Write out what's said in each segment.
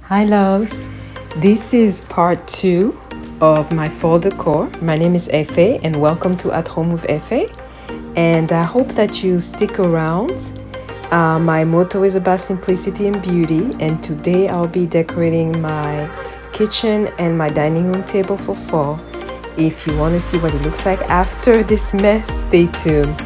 Hi loves, this is part 2 of my fall decor. My name is Efe and welcome to At Home with Efe, and I hope that you stick around. My motto is about simplicity and beauty, and today I'll be decorating my kitchen and my dining room table for fall. If you want to see what it looks like after this mess, stay tuned.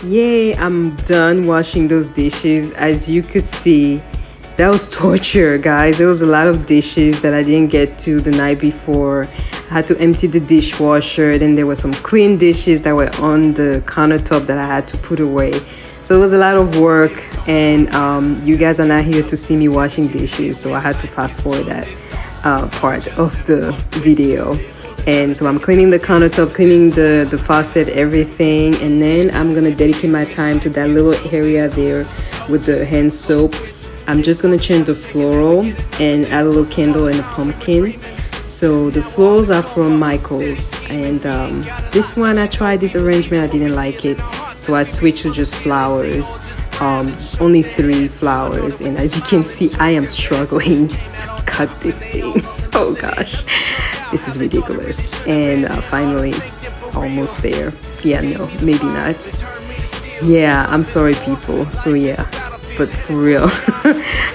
Yay, I'm done washing those dishes. As you could see, that was torture, guys. There was a lot of dishes that I didn't get to the night before. I had to empty the dishwasher. Then there were some clean dishes that were on the countertop that I had to put away. So it was a lot of work, and you guys are not here to see me washing dishes, so I had to fast forward that part of the video. And so I'm cleaning the countertop, cleaning the faucet, everything, and then I'm gonna dedicate my time to that little area there with the hand soap. I'm just gonna change the floral and add a little candle and a pumpkin. So the florals are from Michael's, and this one I tried this arrangement, I didn't like it, so I switched to just flowers. Only 3 flowers, and as you can see, I am struggling to cut this thing. Oh gosh, this is ridiculous. And finally, almost there. Yeah, no, maybe not. Yeah, I'm sorry people. So yeah, but for real,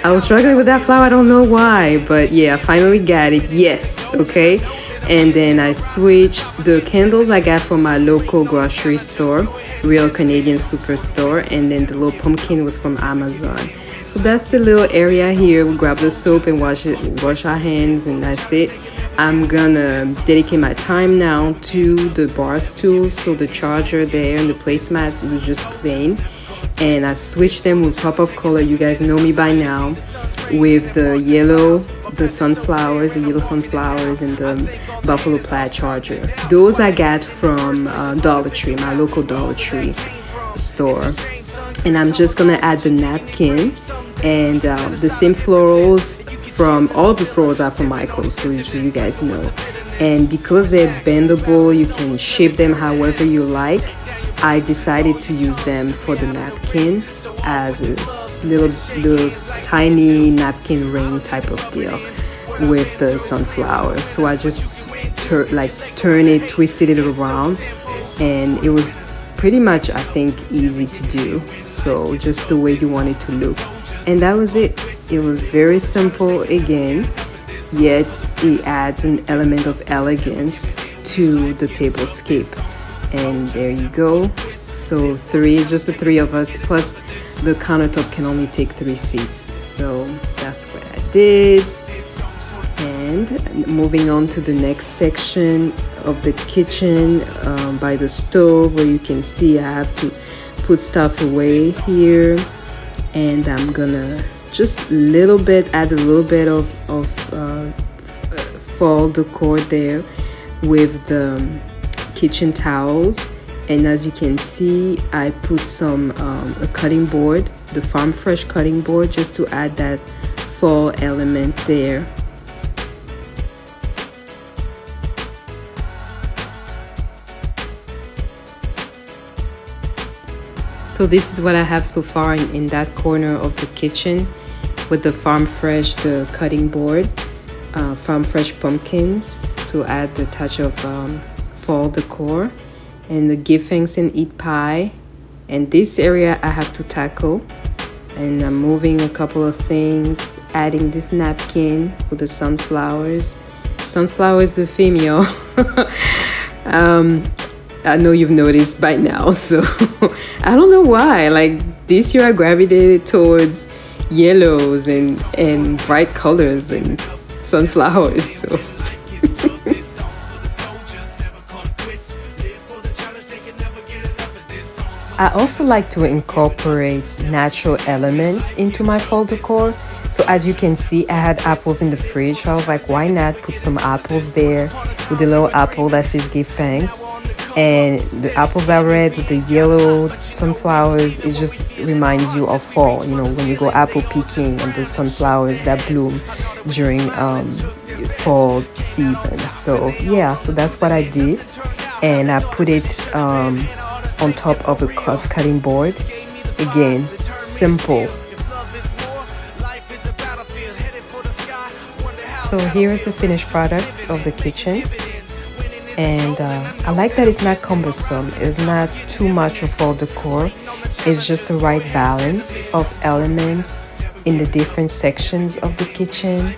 I was struggling with that flower. I don't know why, but yeah, I finally got it. Yes, okay. And then I switched the candles I got from my local grocery store, Real Canadian Superstore, and then the little pumpkin was from Amazon. So that's the little area here. We grab the soap and wash our hands, and that's it. I'm gonna dedicate my time now to the bar stools. So the charger there and the placemats, it was just plain, and I switched them with pop of color. You guys know me by now, with the yellow, the sunflowers, the yellow sunflowers, and the buffalo plaid charger. Those I got from Dollar Tree, my local Dollar Tree store. And I'm just gonna add the napkin and the same florals. From all the florals are from Michael's, so you guys know. And because they're bendable, you can shape them however you like. I decided to use them for the napkin as a little tiny napkin ring type of deal with the sunflower. So I just turn it, twisted it around, and it was pretty much, I think, easy to do. So just the way you want it to look. And that was it. It was very simple again, yet it adds an element of elegance to the tablescape. And there you go. So 3 is just the 3 of us, plus the countertop can only take 3 seats. So that's what I did. And moving on to the next section of the kitchen, by the stove, where you can see I have to put stuff away here. And I'm gonna just add a little bit of fall decor there with the kitchen towels. And as you can see, I put some a cutting board, the Farm Fresh cutting board, just to add that fall element there. So this is what I have so far in that corner of the kitchen with the Farm Fresh, the cutting board, Farm Fresh pumpkins to add the touch of fall decor, and the give thanks and eat pie. And this area I have to tackle, and I'm moving a couple of things, adding this napkin with the sunflowers. Sunflowers the theme, y'all. I know you've noticed by now, so I don't know why. Like this year I gravitated towards yellows and bright colors and sunflowers. So I also like to incorporate natural elements into my fall decor. So as you can see, I had apples in the fridge. So I was like, why not put some apples there with a little apple that says give thanks. and the apples are red with the yellow sunflowers. It just reminds you of fall, you know, when you go apple picking and the sunflowers that bloom during fall season. So yeah, so that's what I did, and I put it on top of a cutting board. Again, simple. So here is the finished product of the kitchen, and I like that it's not cumbersome. It's not too much of fall decor. It's just the right balance of elements in the different sections of the kitchen.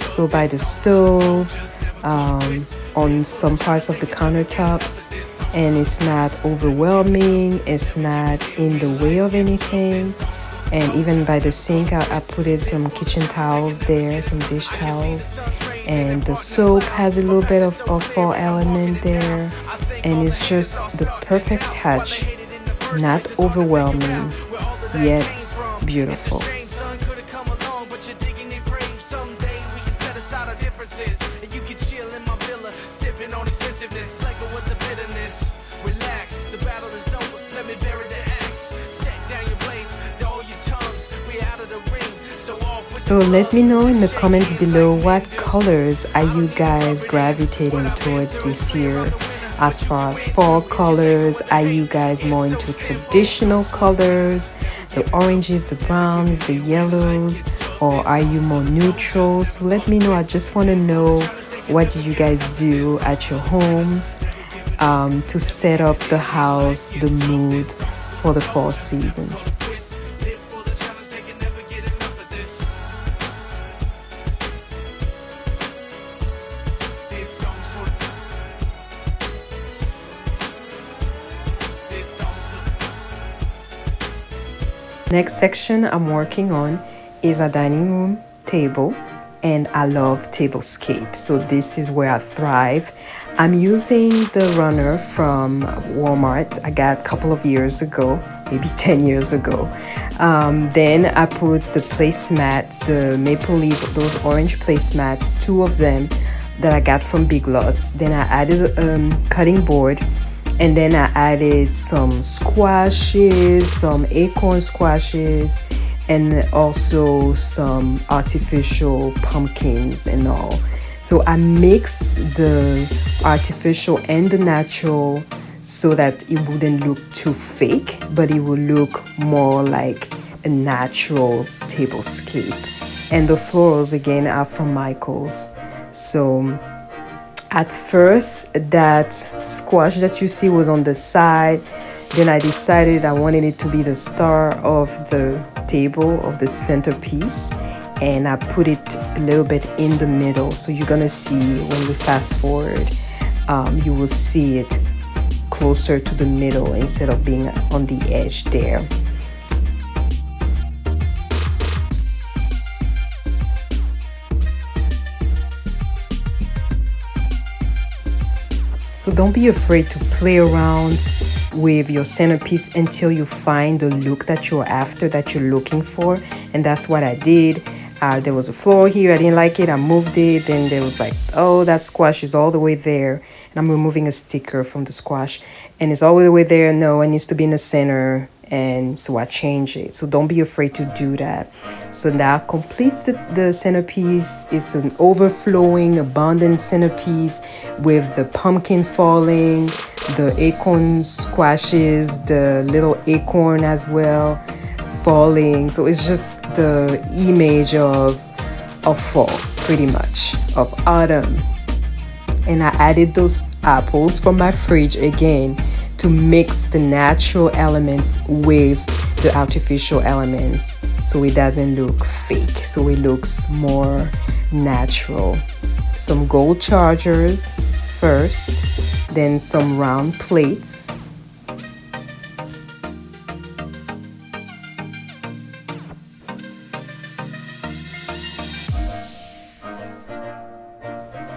So by the stove, on some parts of the countertops, and it's not overwhelming, it's not in the way of anything. And even by the sink, I put in some kitchen towels there, some dish towels, and the soap has a little bit of fall element there, and it's just the perfect touch, not overwhelming yet beautiful. So let me know in the comments below, what colors are you guys gravitating towards this year? As far as fall colors, are you guys more into traditional colors, the oranges, the browns, the yellows, or are you more neutral? So let me know. I just want to know, what did you guys do at your homes to set up the house, the mood for the fall season? Next section I'm working on is a dining room table, and I love tablescapes, so this is where I thrive. I'm using the runner from Walmart. I got a couple of years ago, maybe 10 years ago. Then I put the placemats, the maple leaf, those orange placemats, 2 of them that I got from Big Lots. Then I added a cutting board, and then I added some squashes, some acorn squashes, and also some artificial pumpkins and all. So I mixed the artificial and the natural so that it wouldn't look too fake, but it would look more like a natural tablescape. And the florals again are from Michael's. So at first, that squash that you see was on the side. Then I decided I wanted it to be the star of the table, of the centerpiece, and I put it a little bit in the middle. So you're gonna see when we fast forward, you will see it closer to the middle instead of being on the edge there. So don't be afraid to play around with your centerpiece until you find the look that you're after, that you're looking for. And that's what I did. There was a floor here, I didn't like it, I moved it. Then there was like, oh, that squash is all the way there, and I'm removing a sticker from the squash, and it's all the way there. No, it needs to be in the center. And so I changed it. So don't be afraid to do that. So that completes the centerpiece. It's an overflowing, abundant centerpiece with the pumpkin falling, the acorn squashes, the little acorn as well falling. So it's just the image of fall, pretty much, of autumn. And I added those apples from my fridge again to mix the natural elements with the artificial elements, so it doesn't look fake, so it looks more natural. Some gold chargers first, then some round plates.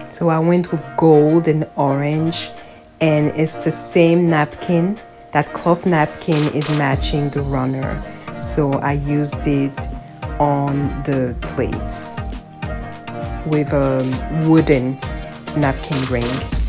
So I went with gold and orange, and it's the same napkin. That cloth napkin is matching the runner, so I used it on the plates with a wooden napkin ring.